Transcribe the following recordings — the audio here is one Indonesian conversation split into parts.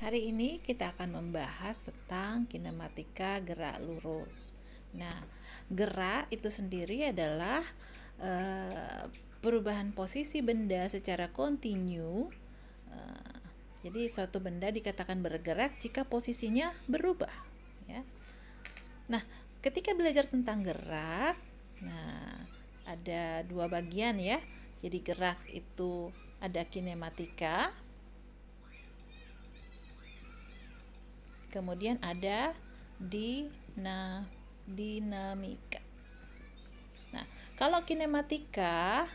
Hari ini kita akan membahas tentang kinematika gerak lurus. Nah, gerak itu sendiri adalah perubahan posisi benda secara kontinu. Jadi suatu benda dikatakan bergerak jika posisinya berubah, ya. Nah, ketika belajar tentang gerak, ada dua bagian ya. Jadi gerak itu ada kinematika, kemudian ada dinamika. Nah, kalau kinematika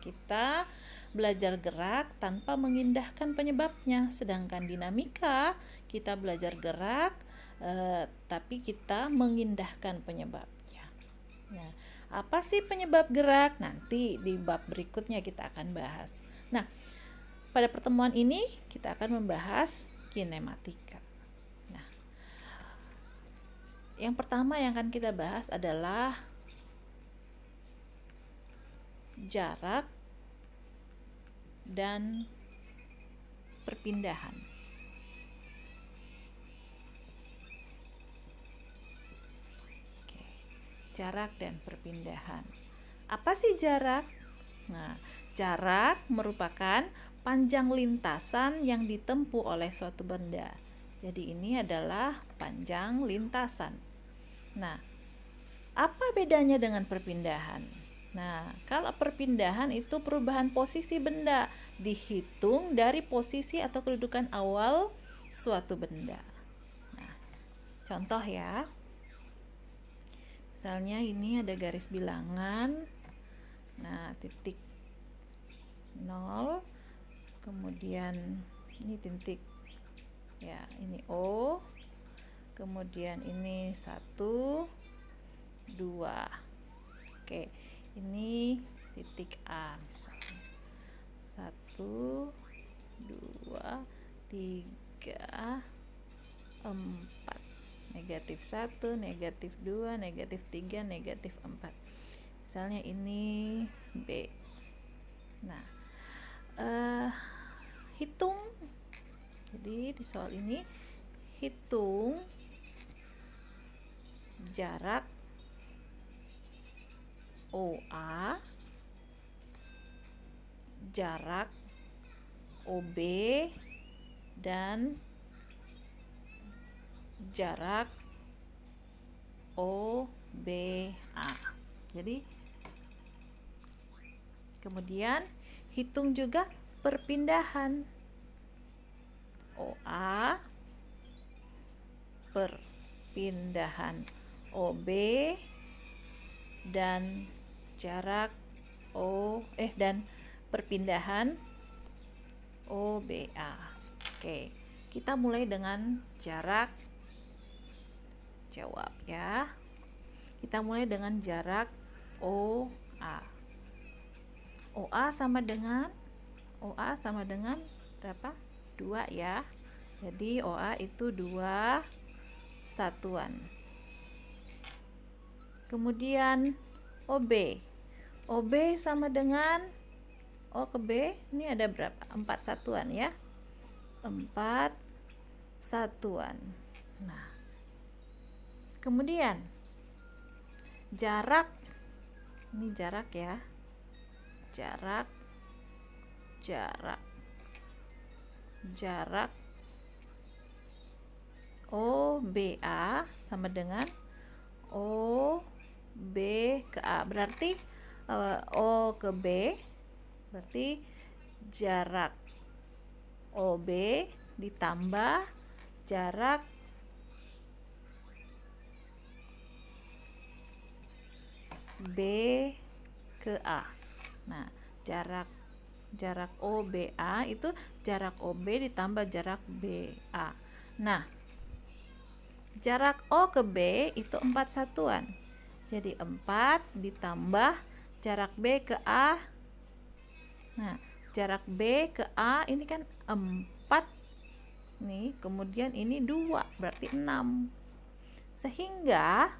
kita belajar gerak tanpa mengindahkan penyebabnya, sedangkan dinamika kita belajar gerak tapi kita mengindahkan penyebabnya. Nah, apa sih penyebab gerak? Nanti di bab berikutnya kita akan bahas. Nah, pada pertemuan ini kita akan membahas kinematika. Nah, yang pertama yang akan kita bahas adalah jarak dan perpindahan. Jarak dan perpindahan. Apa sih jarak? Nah, jarak merupakan panjang lintasan yang ditempuh oleh suatu benda. Jadi ini adalah panjang lintasan. Nah, apa bedanya dengan perpindahan? Nah, kalau perpindahan itu perubahan posisi benda dihitung dari posisi atau kedudukan awal suatu benda. Nah, contoh ya. Misalnya ini ada garis bilangan. Nah, titik 0, kemudian ini titik ya, ini O, kemudian ini 1, 2. Oke, ini titik A misalnya. 1, 2, 3, 4. Negatif 1, negatif 2, negatif 3, negatif 4. Misalnya ini B. Nah, hitung. Jadi di soal ini hitung jarak OA, jarak OB, dan jarak OBA. Jadi kemudian hitung juga perpindahan OA, perpindahan OB, dan jarak dan perpindahan OBA. Oke, kita mulai dengan jarak. Jawab ya. Kita mulai dengan jarak OA. OA sama dengan berapa? 2 ya. Jadi OA itu 2 satuan. Kemudian OB. OB sama dengan O ke B, ini ada berapa? 4 satuan ya. 4 satuan. Nah, kemudian jarak, ini jarak ya, jarak OBA sama dengan OB ke A, berarti O ke B, berarti jarak OB ditambah jarak B ke A. Nah, jarak OBA itu jarak OB ditambah jarak BA. Nah, jarak O ke B itu 4 satuan. Jadi 4 ditambah jarak B ke A. Nah, jarak B ke A ini kan 4 nih, kemudian ini 2, berarti 6. Sehingga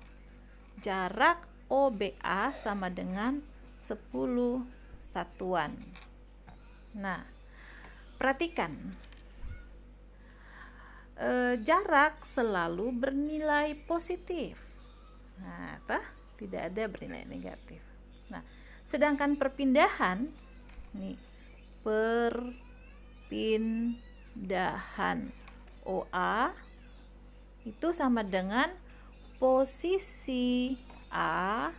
jarak OBA sama dengan 10 satuan. Nah, perhatikan jarak selalu bernilai positif. Nah, tidak ada bernilai negatif. Nah, sedangkan perpindahan nih, perpindahan OA itu sama dengan posisi A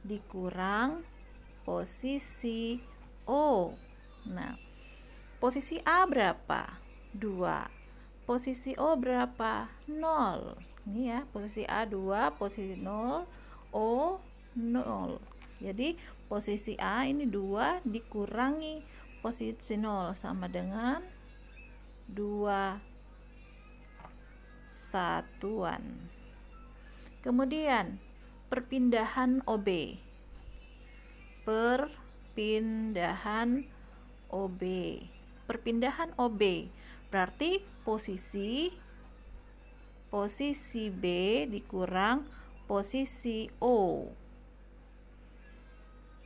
dikurang posisi O. Nah, posisi A berapa? 2. Posisi O berapa? 0. Ini ya, posisi A 2, posisi 0, O 0. Jadi posisi A ini 2 dikurangi posisi 0 sama dengan 2 satuan. Kemudian perpindahan OB. Perpindahan OB. Perpindahan OB berarti posisi B dikurang posisi O.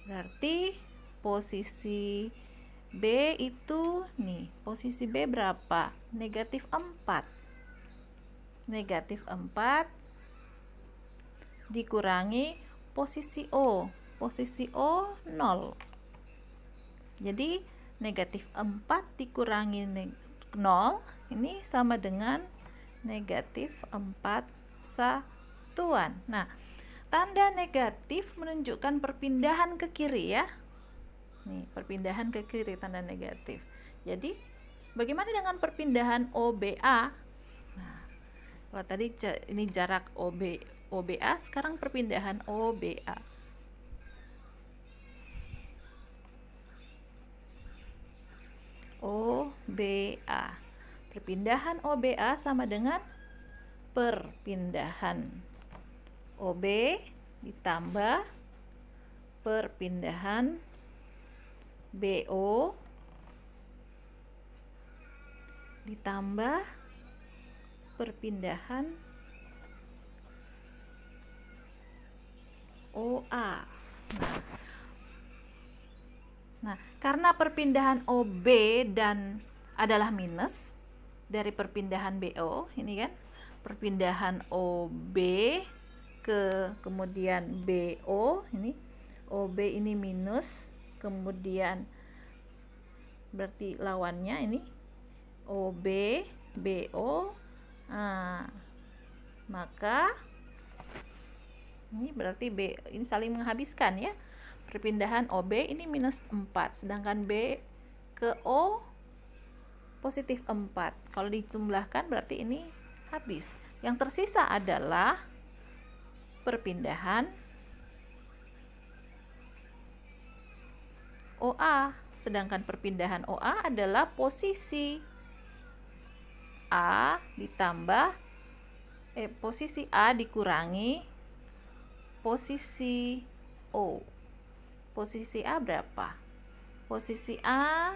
Berarti posisi B itu nih, posisi B berapa? Negatif 4. Negatif 4 dikurangi posisi O. Posisi O 0. Jadi negatif 4 dikurangi 0 ini sama dengan negatif 4 satuan. Nah, tanda negatif menunjukkan perpindahan ke kiri ya. Nih, perpindahan ke kiri tanda negatif. Jadi, bagaimana dengan perpindahan OBA? Nah, kalau tadi ini jarak OBA, sekarang perpindahan OBA. OBA. Perpindahan OBA sama dengan perpindahan OB ditambah perpindahan BO ditambah perpindahan OA. Nah, karena perpindahan OB dan adalah minus dari perpindahan BO, ini kan perpindahan OB ke kemudian BO, ini OB ini minus, kemudian berarti lawannya ini OB BO. Nah, maka ini berarti B ini saling menghabiskan ya. Perpindahan OB ini minus 4, sedangkan B ke O positif 4. Kalau dijumlahkan berarti ini habis. Yang tersisa adalah perpindahan OA, sedangkan perpindahan OA adalah posisi A ditambah posisi A dikurangi posisi O. Posisi A berapa? Posisi A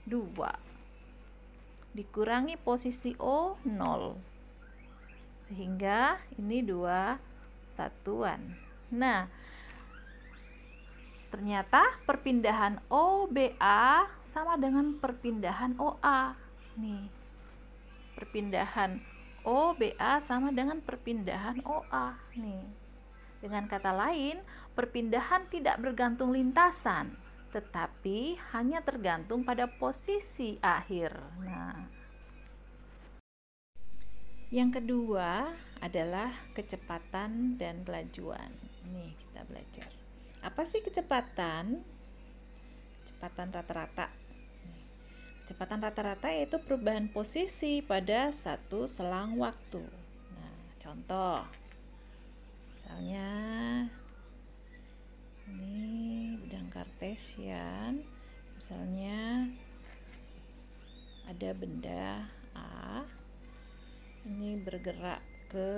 2 dikurangi posisi O 0, sehingga ini 2 satuan. Nah, ternyata perpindahan OBA sama dengan perpindahan OA. Nih, perpindahan OBA sama dengan perpindahan OA. Nih, dengan kata lain, perpindahan tidak bergantung lintasan, tetapi hanya tergantung pada posisi akhir. Nah, yang kedua adalah kecepatan dan kelajuan. Nih, kita belajar. Apa sih kecepatan? Kecepatan rata-rata. Kecepatan rata-rata yaitu perubahan posisi pada satu selang waktu. Nah, contoh. Misalnya ini bidang kartesian, misalnya ada benda A ini bergerak ke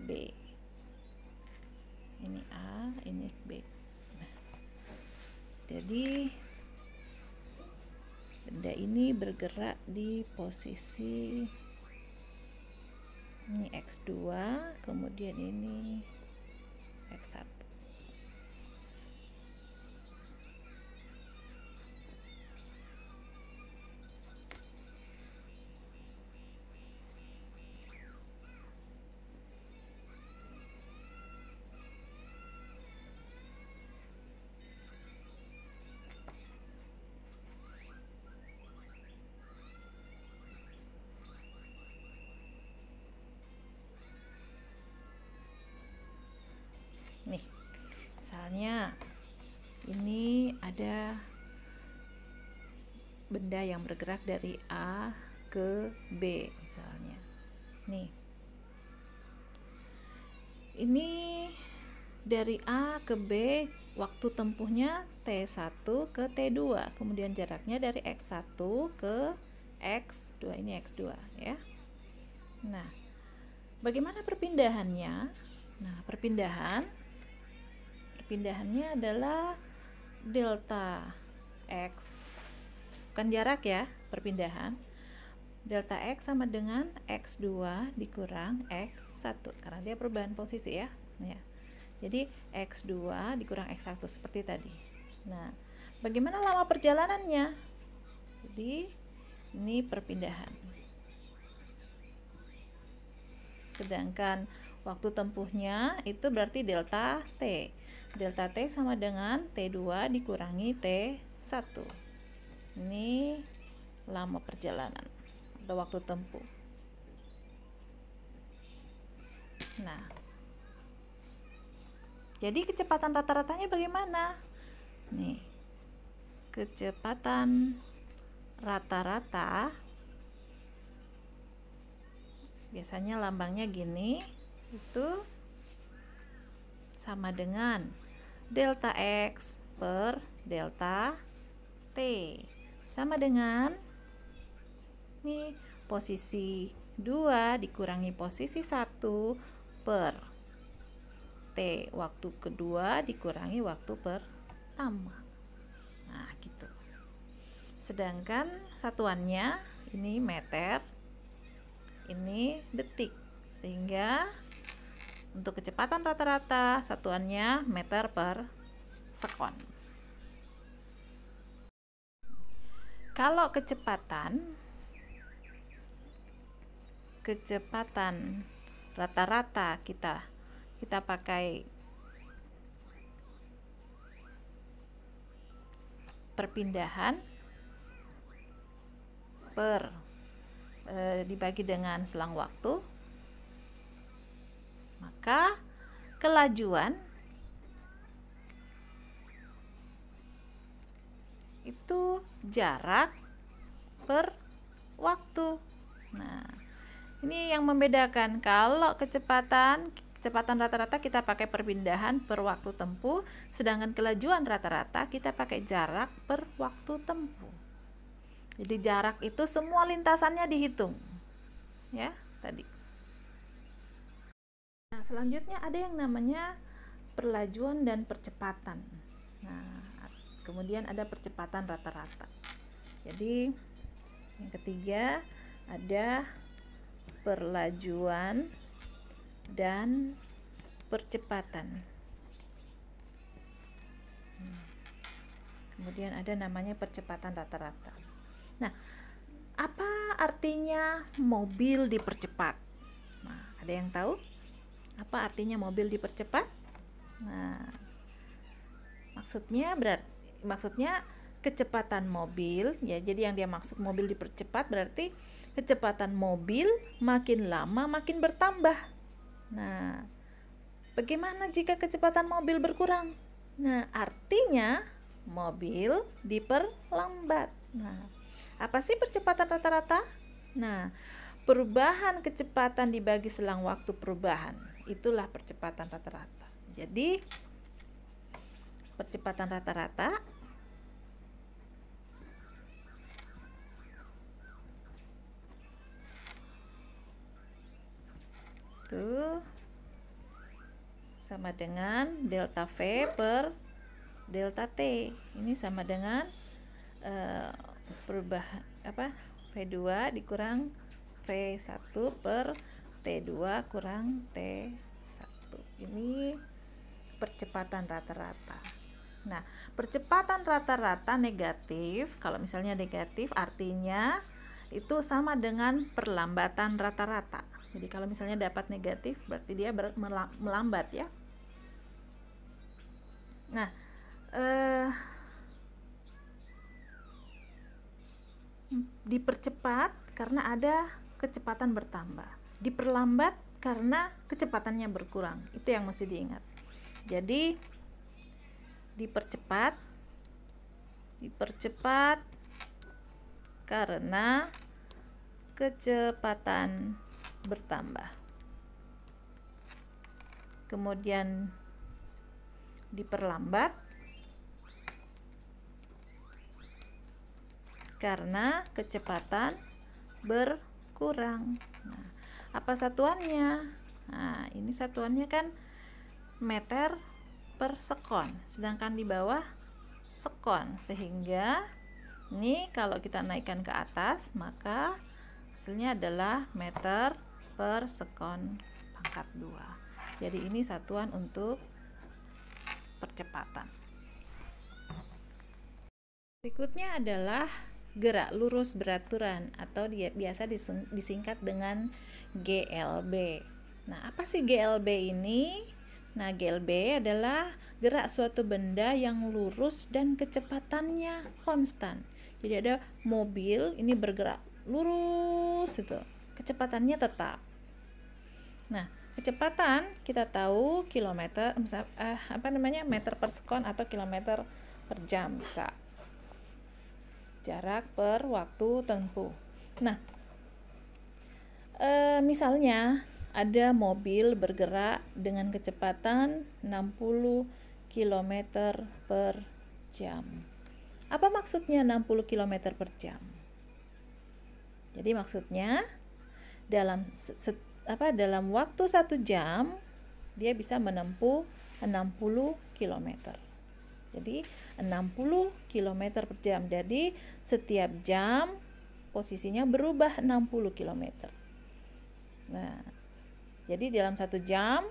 B, ini A, ini B. Nah, jadi benda ini bergerak di posisi ini X2, kemudian ini X1. Nih, misalnya ini ada benda yang bergerak dari A ke B misalnya. Nih, ini dari A ke B, waktu tempuhnya T1 ke T2, kemudian jaraknya dari X1 ke X2, ini X2 ya. Nah, bagaimana perpindahannya? Nah, perpindahannya adalah delta X, bukan jarak ya, perpindahan. Delta X sama dengan X2 dikurang X1, karena dia perubahan posisi ya. Jadi X2 dikurang X1 seperti tadi. Nah, bagaimana lama perjalanannya? Jadi ini perpindahan. Sedangkan waktu tempuhnya itu berarti delta T. Delta T sama dengan T2 dikurangi T1. Ini lama perjalanan atau waktu tempuh. Nah, jadi kecepatan rata-ratanya bagaimana? Nih, kecepatan rata-rata biasanya lambangnya gini, itu sama dengan delta X per delta T, sama dengan nih posisi 2 dikurangi posisi 1 per T waktu kedua dikurangi waktu pertama. Nah, gitu. Sedangkan satuannya ini meter, ini detik, sehingga untuk kecepatan rata-rata satuannya meter per sekon. Kalau kecepatan rata-rata kita pakai perpindahan dibagi dengan selang waktu, maka kelajuan itu jarak per waktu. Nah, ini yang membedakan. Kalau kecepatan rata-rata kita pakai perpindahan per waktu tempuh, sedangkan kelajuan rata-rata kita pakai jarak per waktu tempuh. Jadi jarak itu semua lintasannya dihitung, ya tadi. Nah, selanjutnya ada yang namanya perlajuan dan percepatan. Nah, kemudian ada percepatan rata-rata. Jadi yang ketiga ada perlajuan dan percepatan. Kemudian ada namanya percepatan rata-rata. Nah, apa artinya mobil dipercepat? Nah, ada yang tahu apa artinya mobil dipercepat? Nah, maksudnya kecepatan mobil ya. Jadi yang dia maksud mobil dipercepat berarti kecepatan mobil makin lama makin bertambah. Nah, bagaimana jika kecepatan mobil berkurang? Nah, artinya mobil diperlambat. Nah, apa sih percepatan rata-rata? Nah, perubahan kecepatan dibagi selang waktu perubahan, itulah percepatan rata-rata. Jadi percepatan rata-rata itu sama dengan delta V per delta T. Ini sama dengan perubahan V2 dikurang V1 per T2 kurang T1. Ini percepatan rata-rata. Nah, percepatan rata-rata negatif, kalau misalnya negatif artinya itu sama dengan perlambatan rata-rata. Jadi kalau misalnya dapat negatif berarti dia melambat ya. Nah, dipercepat karena ada kecepatan bertambah, diperlambat karena kecepatannya berkurang. Itu yang mesti diingat. Jadi dipercepat karena kecepatan bertambah. Kemudian diperlambat karena kecepatan berkurang. Nah, apa satuannya? Nah, ini satuannya kan meter per sekon, sedangkan di bawah sekon, sehingga ini kalau kita naikkan ke atas maka hasilnya adalah meter per sekon pangkat 2. Jadi ini satuan untuk percepatan. Berikutnya adalah gerak lurus beraturan atau biasa disingkat dengan GLB. Nah, apa sih GLB ini? Nah, GLB adalah gerak suatu benda yang lurus dan kecepatannya konstan. Jadi ada mobil ini bergerak lurus itu, kecepatannya tetap. Nah, kecepatan kita tahu kilometer, meter per sekon atau kilometer per jam bisa. Jarak per waktu tempuh. Nah, misalnya ada mobil bergerak dengan kecepatan 60 km per jam. Apa maksudnya 60 km per jam? Jadi maksudnya dalam waktu 1 jam dia bisa menempuh 60 km. Jadi 60 km per jam. Jadi setiap jam posisinya berubah 60 km. Nah, jadi dalam 1 jam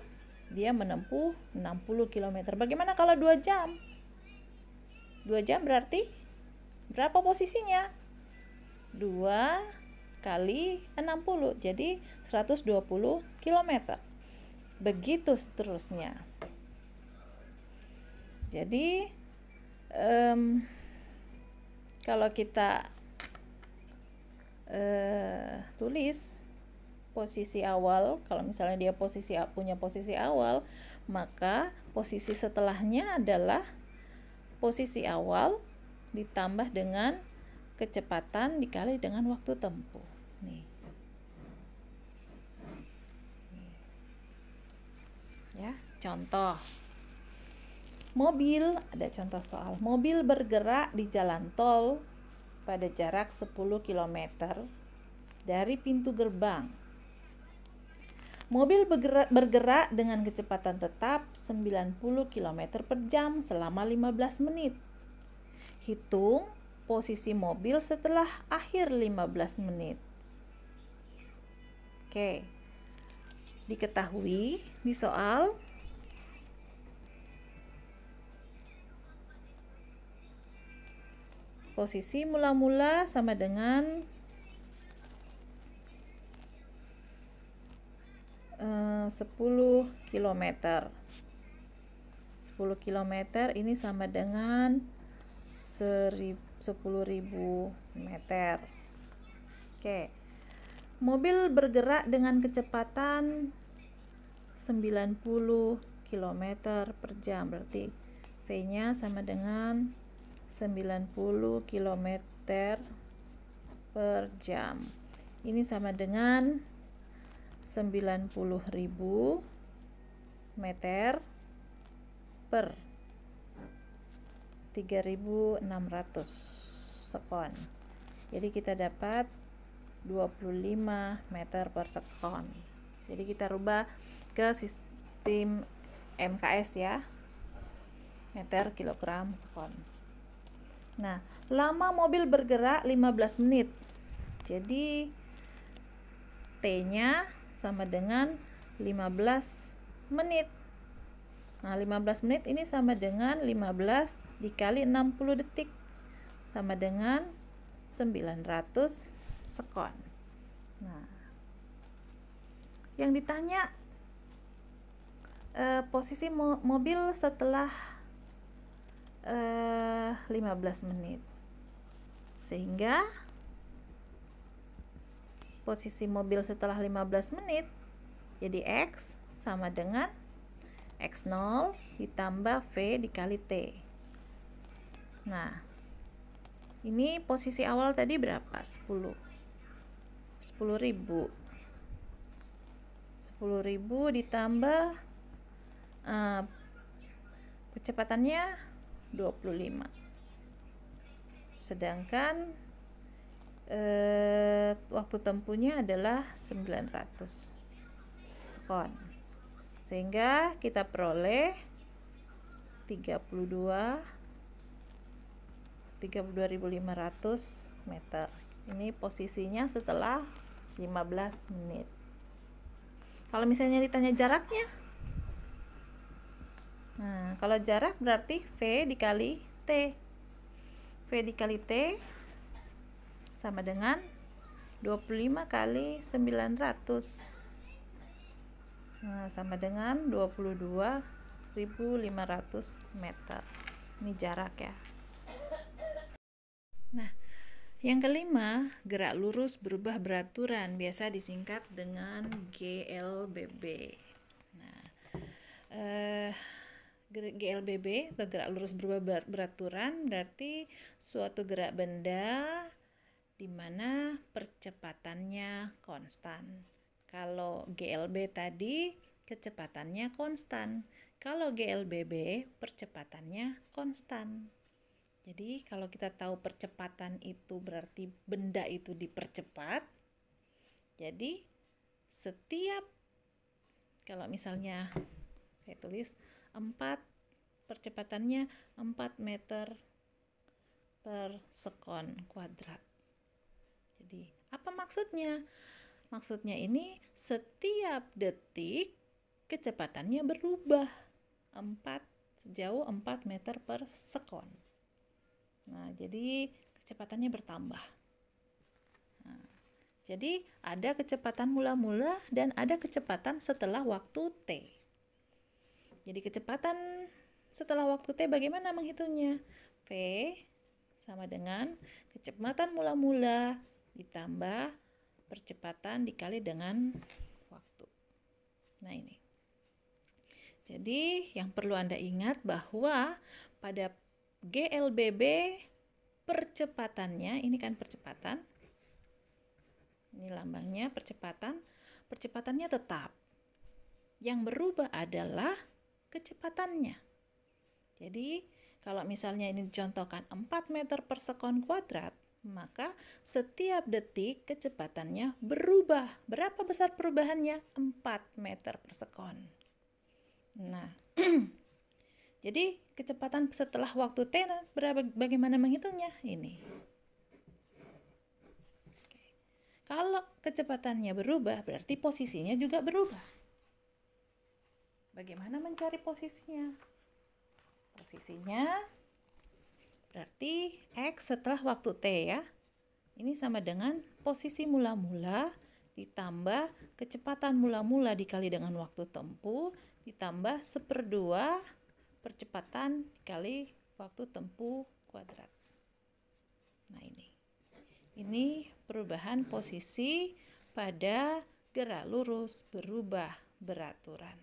dia menempuh 60 km. Bagaimana kalau 2 jam? 2 jam berarti berapa posisinya? 2 kali 60, jadi 120 km. Begitu seterusnya. Jadi kalau kita tulis posisi awal, kalau misalnya dia punya posisi awal, maka posisi setelahnya adalah posisi awal ditambah dengan kecepatan dikali dengan waktu tempuh. Nih. Ya, contoh. Mobil, ada contoh soal. Mobil bergerak di jalan tol pada jarak 10 km dari pintu gerbang. Mobil bergerak dengan kecepatan tetap 90 km per jam selama 15 menit. Hitung posisi mobil setelah akhir 15 menit. Oke. Diketahui di soal posisi mula-mula sama dengan 10 km. 10 km ini sama dengan 10.000 meter. Oke. Mobil bergerak dengan kecepatan 90 km per jam. Berarti V-nya sama dengan 90 km per jam. Ini sama dengan 90.000 meter per 3.600 sekon. Jadi kita dapat 25 meter per sekon. Jadi kita rubah ke sistem MKS ya, meter kilogram sekon. Nah, lama mobil bergerak 15 menit. Jadi T-nya sama dengan 15 menit. Nah, 15 menit ini sama dengan 15 dikali 60 detik sama dengan 900 sekon. Nah, yang ditanya posisi mobil setelah 15 menit. Sehingga posisi mobil setelah 15 menit jadi X sama dengan X0 ditambah V dikali T. Nah, ini posisi awal tadi berapa? 10.000. 10.000 ditambah kecepatannya 25. Sedangkan waktu tempuhnya adalah 900 sekon. Sehingga kita peroleh 32.500 meter. Ini posisinya setelah 15 menit. Kalau misalnya ditanya jaraknya, nah kalau jarak berarti V dikali T. V dikali T sama dengan 25 kali 900. Nah, sama dengan 22.500 meter. Ini jarak ya. Nah, yang kelima, gerak lurus berubah beraturan, biasa disingkat dengan GLBB. Nah, GLBB atau gerak lurus berubah beraturan berarti suatu gerak benda di mana percepatannya konstan. Kalau GLB tadi kecepatannya konstan. Kalau GLBB percepatannya konstan. Jadi kalau kita tahu percepatan itu berarti benda itu dipercepat. Jadi setiap, kalau misalnya saya tulis 4, percepatannya 4 meter per sekon kuadrat. Jadi apa maksudnya? Maksudnya ini setiap detik kecepatannya berubah sejauh 4 meter per sekon. Nah, jadi kecepatannya bertambah. Nah, jadi ada kecepatan mula-mula dan ada kecepatan setelah waktu T. Jadi kecepatan setelah waktu T bagaimana menghitungnya? V sama dengan kecepatan mula-mula ditambah percepatan dikali dengan waktu. Nah, ini. Jadi yang perlu Anda ingat bahwa pada GLBB percepatannya, ini kan percepatan, ini lambangnya percepatannya tetap. Yang berubah adalah kecepatannya. Jadi kalau misalnya ini dicontohkan 4 meter per sekon kuadrat, maka setiap detik kecepatannya berubah. Berapa besar perubahannya? 4 meter per sekon. Nah, jadi kecepatan setelah waktu T bagaimana menghitungnya? Ini. Oke. Kalau kecepatannya berubah, berarti posisinya juga berubah. Bagaimana mencari posisinya? Posisinya berarti X setelah waktu T ya. Ini sama dengan posisi mula-mula ditambah kecepatan mula-mula dikali dengan waktu tempuh ditambah 1/2 percepatan dikali waktu tempuh kuadrat. Nah, ini perubahan posisi pada gerak lurus berubah beraturan.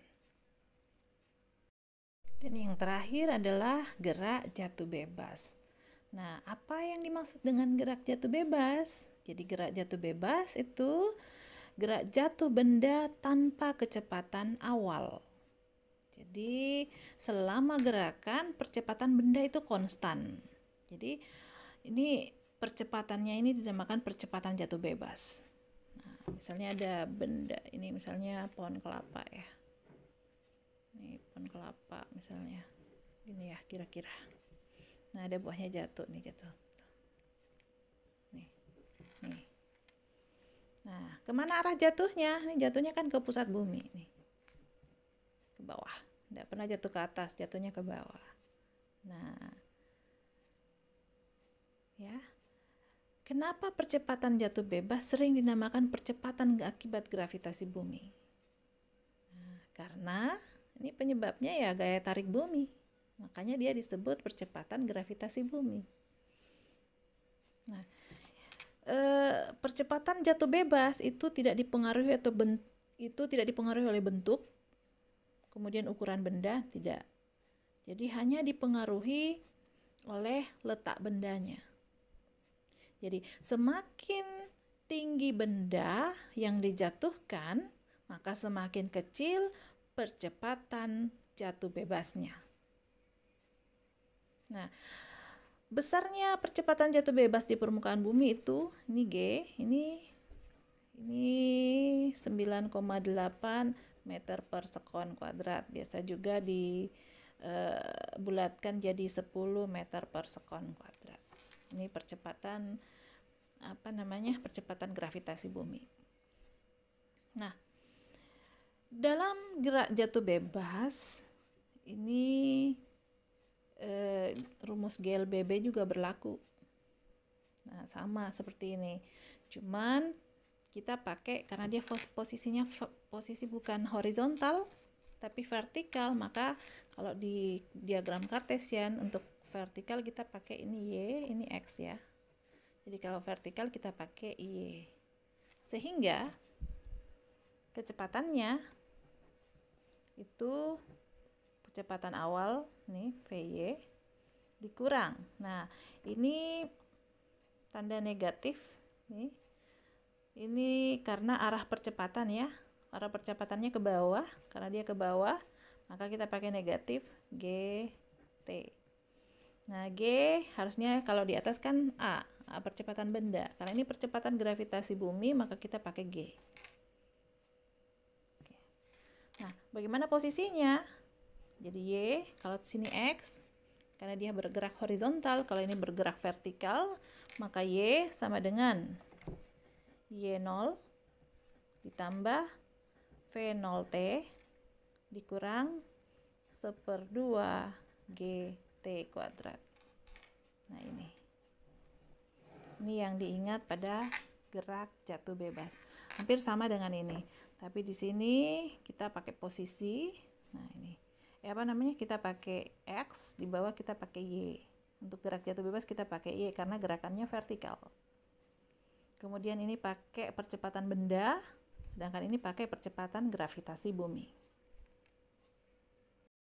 Dan yang terakhir adalah gerak jatuh bebas. Nah, apa yang dimaksud dengan gerak jatuh bebas? Jadi gerak jatuh bebas itu gerak jatuh benda tanpa kecepatan awal. Jadi selama gerakan percepatan benda itu konstan. Jadi ini percepatannya ini dinamakan percepatan jatuh bebas. Nah, misalnya ada benda, ini misalnya pohon kelapa ya. Ini pohon kelapa misalnya. Gini ya kira-kira. Nah, ada buahnya jatuh nih, jatuh. Nih. Nah, kemana arah jatuhnya? Ini jatuhnya kan ke pusat bumi nih. Ke bawah. Tidak pernah jatuh ke atas, jatuhnya ke bawah. Nah, ya. Kenapa percepatan jatuh bebas sering dinamakan percepatan akibat gravitasi bumi? Nah, karena ini penyebabnya ya gaya tarik bumi. Makanya dia disebut percepatan gravitasi bumi. Nah, percepatan jatuh bebas itu tidak dipengaruhi oleh bentuk kemudian ukuran benda tidak. Jadi hanya dipengaruhi oleh letak bendanya. Jadi semakin tinggi benda yang dijatuhkan, maka semakin kecil percepatan jatuh bebasnya. Nah, besarnya percepatan jatuh bebas di permukaan bumi itu, ini G, ini 9,8 meter per sekon kuadrat. Biasa juga dibulatkan jadi 10 meter per sekon kuadrat. Ini percepatan percepatan gravitasi bumi. Nah, dalam gerak jatuh bebas ini rumus GLBB juga berlaku. Nah, sama seperti ini. Cuman kita pakai karena dia posisi bukan horizontal tapi vertikal, maka kalau di diagram Cartesian untuk vertikal kita pakai ini Y, ini X ya. Jadi kalau vertikal kita pakai Y. Sehingga kecepatannya itu kecepatan awal nih VY dikurang. Nah, ini tanda negatif nih. Ini karena arah percepatan ya. Arah percepatannya ke bawah. Karena dia ke bawah, maka kita pakai negatif GT. Nah, G harusnya kalau di atas kan A percepatan benda. Karena ini percepatan gravitasi bumi, maka kita pakai G. Nah, bagaimana posisinya? Jadi Y, kalau di sini X, karena dia bergerak horizontal, kalau ini bergerak vertikal, maka Y sama dengan Y0 ditambah V0T dikurang 1/2 GT kuadrat. Nah, ini yang diingat pada gerak jatuh bebas. Hampir sama dengan ini. Tapi di sini kita pakai posisi. Nah, ini. Kita pakai X, di bawah kita pakai Y. Untuk gerak jatuh bebas kita pakai Y karena gerakannya vertikal. Kemudian ini pakai percepatan benda, sedangkan ini pakai percepatan gravitasi bumi.